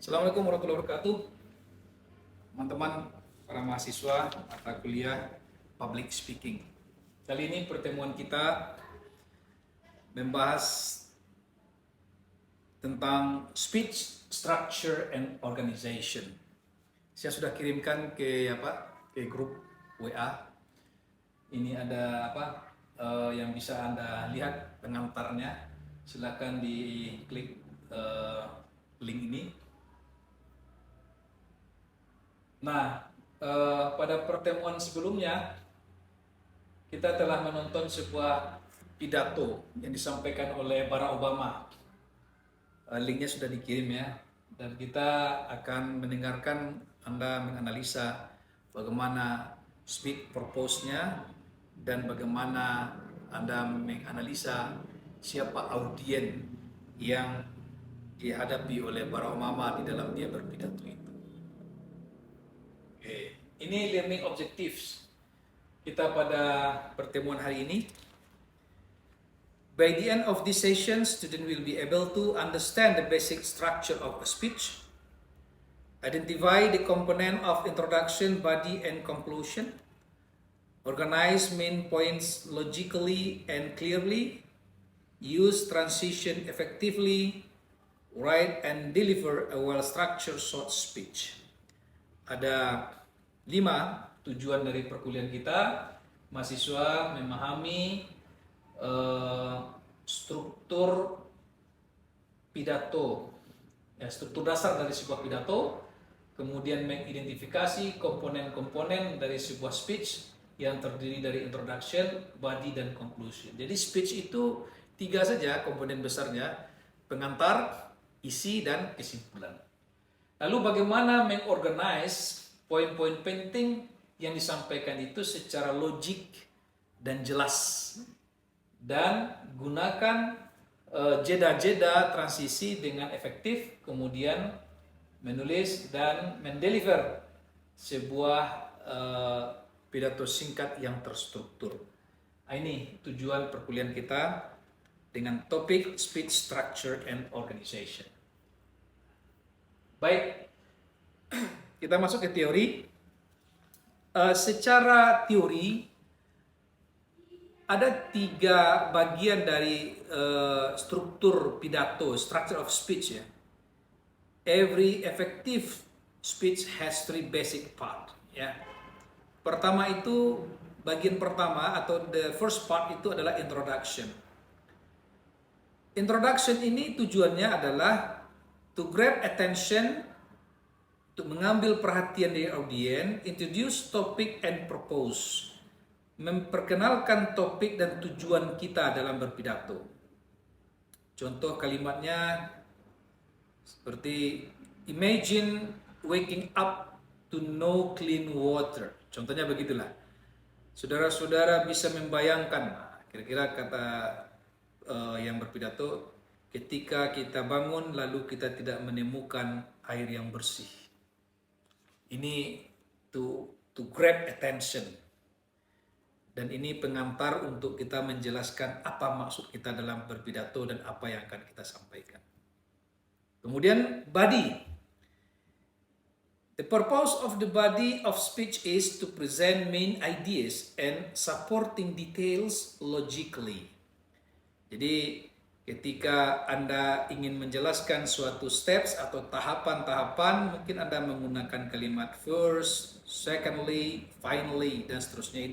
Assalamualaikum warahmatullahi wabarakatuh. Teman-teman, para mahasiswa mata kuliah Public Speaking. Kali ini pertemuan kita membahas tentang speech structure and organization. Saya sudah kirimkan ke grup WA. Ini ada yang bisa Anda lihat pengantarnya. Silakan diklik link ini. Nah, pada pertemuan sebelumnya kita telah menonton sebuah pidato yang disampaikan oleh Barack Obama. Linknya sudah dikirim ya, dan kita akan mendengarkan Anda menganalisa bagaimana speech purpose-nya dan bagaimana Anda menganalisa siapa audien yang dihadapi oleh Barack Obama di dalam dia berpidato itu. Ini learning objectives kita pada pertemuan hari ini. By the end of this session, student will be able to understand the basic structure of a speech, identify the component of introduction, body, and conclusion, organize main points logically and clearly, use transition effectively, write and deliver a well-structured short speech. Ada 5 tujuan dari perkuliahan kita. Mahasiswa memahami struktur pidato, struktur dasar dari sebuah pidato, kemudian mengidentifikasi komponen-komponen dari sebuah speech yang terdiri dari introduction, body, dan conclusion. Jadi speech itu 3 saja komponen besarnya: pengantar, isi, dan kesimpulan. Lalu bagaimana mengorganize poin-poin penting yang disampaikan itu secara logik dan jelas, dan gunakan jeda-jeda transisi dengan efektif, kemudian menulis dan mendeliver sebuah pidato singkat yang terstruktur. Ini tujuan perkuliahan kita dengan topik speech structure and organization. Baik, kita masuk ke teori. Secara teori ada 3 bagian dari struktur pidato, structure of speech ya. Every effective speech has 3 basic part ya. Pertama itu, bagian pertama atau the first part itu adalah introduction. Introduction ini tujuannya adalah to grab attention, untuk mengambil perhatian dari audien, introduce topic and purpose, memperkenalkan topik dan tujuan kita dalam berpidato. Contoh kalimatnya seperti imagine waking up to no clean water. Contohnya begitulah. Saudara-saudara bisa membayangkan, kira-kira kata yang berpidato, ketika kita bangun lalu kita tidak menemukan air yang bersih. Ini to grab attention. Dan ini pengantar untuk kita menjelaskan apa maksud kita dalam berpidato dan apa yang akan kita sampaikan. Kemudian body. The purpose of the body of speech is to present main ideas and supporting details logically. Jadi ketika Anda ingin menjelaskan suatu steps atau tahapan-tahapan, mungkin Anda menggunakan kalimat first, secondly, finally, dan seterusnya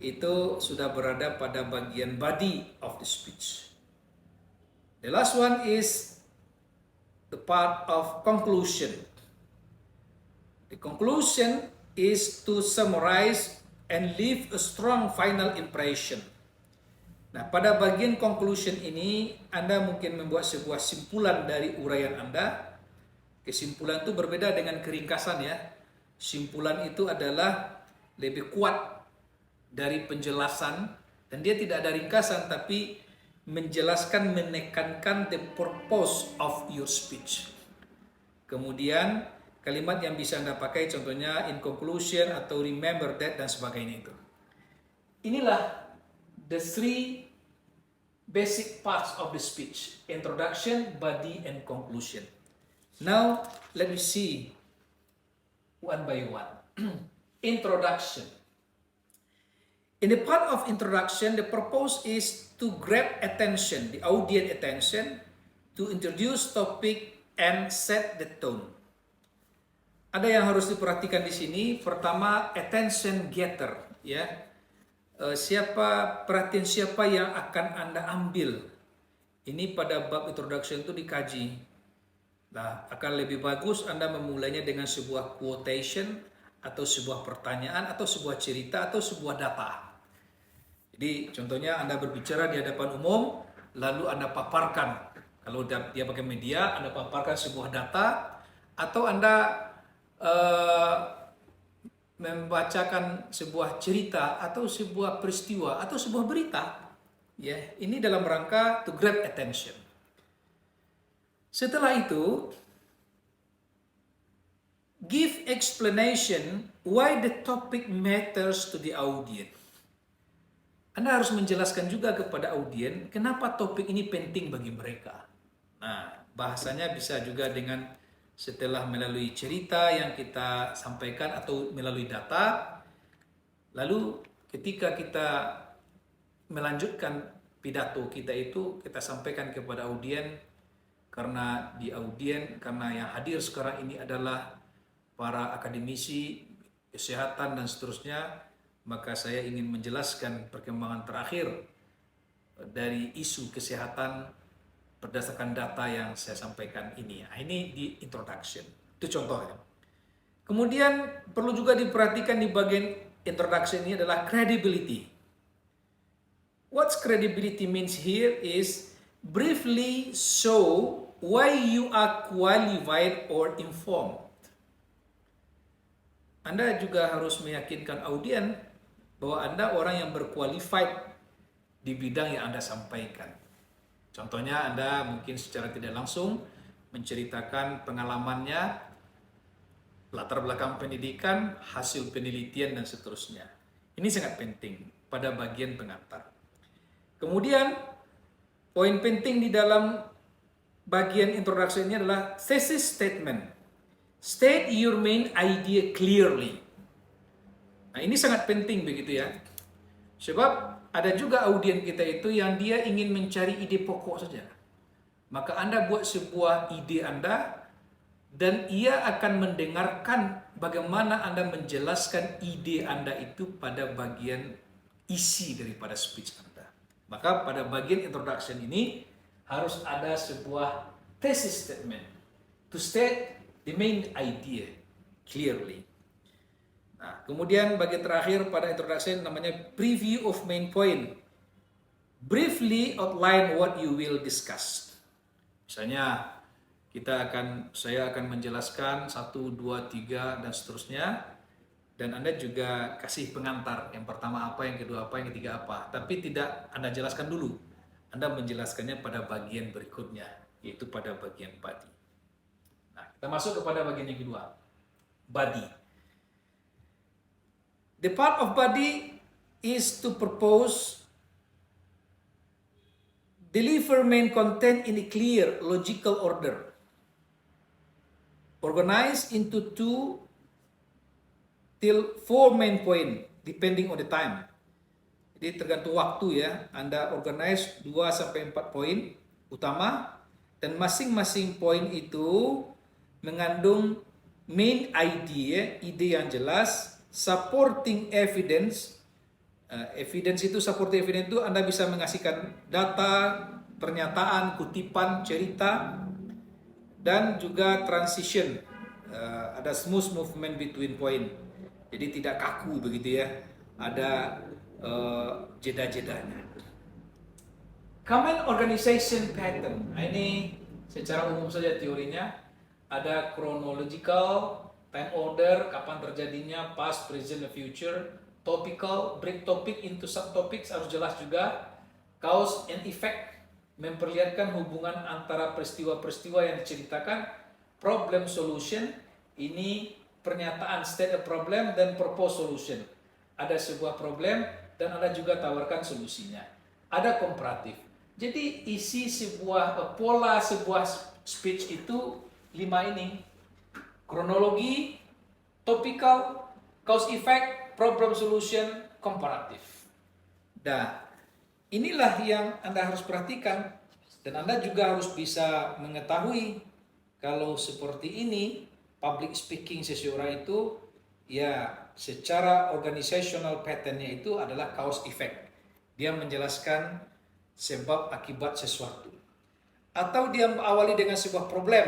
itu sudah berada pada bagian body of the speech. The last one is the part of conclusion. The conclusion is to summarize and leave a strong final impression. Nah, pada bagian conclusion ini, Anda mungkin membuat sebuah simpulan dari uraian Anda. Kesimpulan itu berbeda dengan keringkasan ya. Simpulan itu adalah lebih kuat dari penjelasan, dan dia tidak ada ringkasan, tapi menjelaskan, menekankan the purpose of your speech. Kemudian kalimat yang bisa Anda pakai contohnya in conclusion atau remember that dan sebagainya itu. Inilah the 3 basic parts of the speech: introduction, body, and conclusion. Now, let me see one by one. Introduction. In the part of introduction, the purpose is to grab attention, the audience attention, to introduce topic and set the tone. Ada yang harus diperhatikan di sini. Pertama, attention getter, ya. Perhatian siapa yang akan Anda ambil. Ini pada bab introduction itu dikaji. Nah, akan lebih bagus Anda memulainya dengan sebuah quotation atau sebuah pertanyaan atau sebuah cerita atau sebuah data. Jadi contohnya Anda berbicara di hadapan umum, lalu Anda paparkan. Kalau dia pakai media, Anda paparkan sebuah data, atau Anda membacakan sebuah cerita, atau sebuah peristiwa, atau sebuah berita. Ya, ini dalam rangka to grab attention. Setelah itu, give explanation why the topic matters to the audience. Anda harus menjelaskan juga kepada audiens kenapa topik ini penting bagi mereka. Nah, bahasanya bisa juga dengan setelah melalui cerita yang kita sampaikan atau melalui data. Lalu ketika kita melanjutkan pidato kita itu, kita sampaikan kepada audiens, karena yang hadir sekarang ini adalah para akademisi kesehatan dan seterusnya, maka saya ingin menjelaskan perkembangan terakhir dari isu kesehatan berdasarkan data yang saya sampaikan ini. Nah, ini di introduction. Itu contohnya. Kemudian perlu juga diperhatikan di bagian introduction ini adalah credibility. What's credibility means here is briefly show why you are qualified or informed. Anda juga harus meyakinkan audiens bahwa Anda orang yang berqualified di bidang yang Anda sampaikan. Contohnya Anda mungkin secara tidak langsung menceritakan pengalamannya, latar belakang pendidikan, hasil penelitian, dan seterusnya. Ini sangat penting pada bagian pengantar. Kemudian, poin penting di dalam bagian introduction ini adalah thesis statement. State your main idea clearly. Nah, ini sangat penting begitu ya. Sebab ada juga audiens kita itu yang dia ingin mencari ide pokok saja. Maka Anda buat sebuah ide Anda dan ia akan mendengarkan bagaimana Anda menjelaskan ide Anda itu pada bagian isi daripada speech Anda. Maka pada bagian introduction ini harus ada sebuah thesis statement to state the main idea clearly. Nah, kemudian bagian terakhir pada introduction namanya preview of main point. Briefly outline what you will discuss. Misalnya saya akan menjelaskan 1, 2, 3 dan seterusnya, dan Anda juga kasih pengantar. Yang pertama apa, yang kedua apa, yang ketiga apa. Tapi tidak Anda jelaskan dulu. Anda menjelaskannya pada bagian berikutnya, yaitu pada bagian body. Nah, kita masuk kepada bagian yang kedua, body. The part of body is to propose, deliver main content in a clear, logical order, organized into 2 till 4 main point, depending on the time. Jadi tergantung waktu ya, Anda organize 2 sampai 4 poin utama, dan masing-masing poin itu mengandung main idea, ide yang jelas, supporting evidence. Evidence itu, supporting evidence itu Anda bisa mengasihkan data, pernyataan, kutipan, cerita, dan juga transition. Ada smooth movement between point. Jadi tidak kaku begitu ya. Ada jeda-jedanya. Common organization pattern. Nah, ini secara umum saja teorinya. Ada chronological, time order, kapan terjadinya, past, present, and future. Topical, break topic into subtopics harus jelas juga. Cause and effect, memperlihatkan hubungan antara peristiwa-peristiwa yang diceritakan. Problem solution, ini pernyataan state a problem dan propose solution. Ada sebuah problem dan Anda juga tawarkan solusinya. Ada komparatif. Jadi isi pola sebuah speech itu 5 ini. Kronologi, topical, cause effect, problem solution, komparatif. Nah, inilah yang Anda harus perhatikan, dan Anda juga harus bisa mengetahui kalau seperti ini public speaking seseorang itu ya secara organizational pattern-nya itu adalah cause effect. Dia menjelaskan sebab akibat sesuatu. Atau dia awali dengan sebuah problem,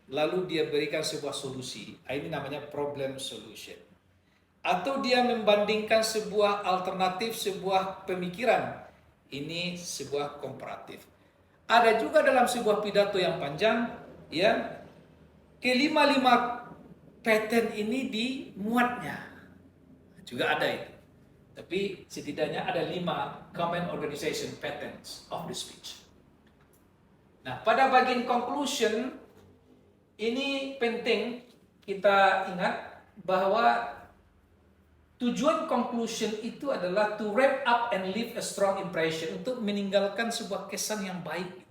lalu dia berikan sebuah solusi. Ini namanya problem solution. Atau dia membandingkan sebuah alternatif, sebuah pemikiran. Ini sebuah komparatif. Ada juga dalam sebuah pidato yang panjang, ya, kelima-lima pattern ini dimuatnya. Juga ada itu. Tapi setidaknya ada 5 common organization patterns of the speech. Nah, pada bagian conclusion, ini penting kita ingat bahwa tujuan conclusion itu adalah to wrap up and leave a strong impression, untuk meninggalkan sebuah kesan yang baik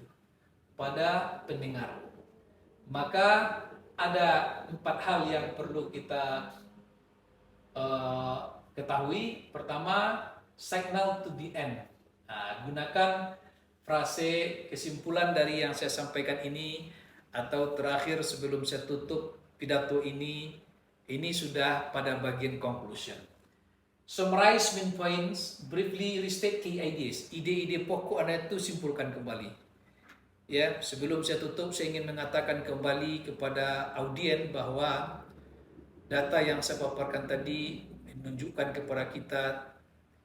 pada pendengar. Maka ada 4 hal yang perlu kita ketahui. Pertama, signal to the end. Nah, gunakan frase kesimpulan dari yang saya sampaikan ini, atau terakhir sebelum saya tutup pidato ini sudah pada bagian conclusion. Summarize main points, briefly restate key ideas. Ide-ide pokok Anda itu simpulkan kembali. Ya, sebelum saya tutup, saya ingin mengatakan kembali kepada audien bahwa data yang saya paparkan tadi menunjukkan kepada kita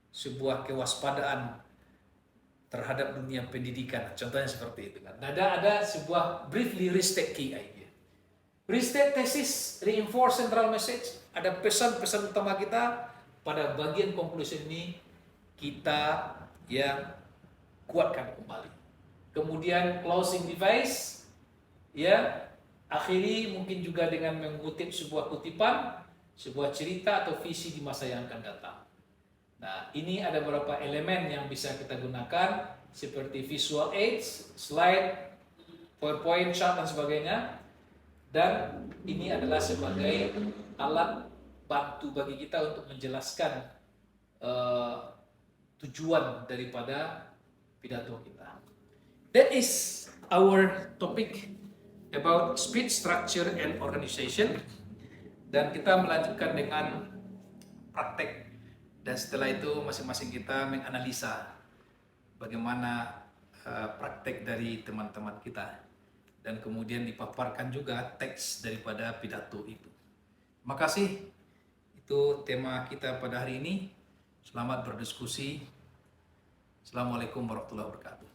sebuah kewaspadaan terhadap dunia pendidikan. Contohnya seperti itu kan. Ada sebuah briefly restate key idea. Restate thesis, reinforce central message. Ada pesan-pesan utama kita. Pada bagian conclusion ini kita yang kuatkan kembali. Kemudian closing device, ya, akhiri mungkin juga dengan mengutip sebuah kutipan, sebuah cerita atau visi di masa yang akan datang. Nah, ini ada beberapa elemen yang bisa kita gunakan seperti visual aids, slide, PowerPoint, chart dan sebagainya. Dan ini adalah sebagai alat bantu bagi kita untuk menjelaskan tujuan daripada pidato kita. That is our topic about speech structure and organization. Dan kita melanjutkan dengan praktek. Dan setelah itu masing-masing kita menganalisa bagaimana praktek dari teman-teman kita. Dan kemudian dipaparkan juga teks daripada pidato itu. Terima kasih. Itu tema kita pada hari ini. Selamat berdiskusi. Assalamualaikum warahmatullahi wabarakatuh.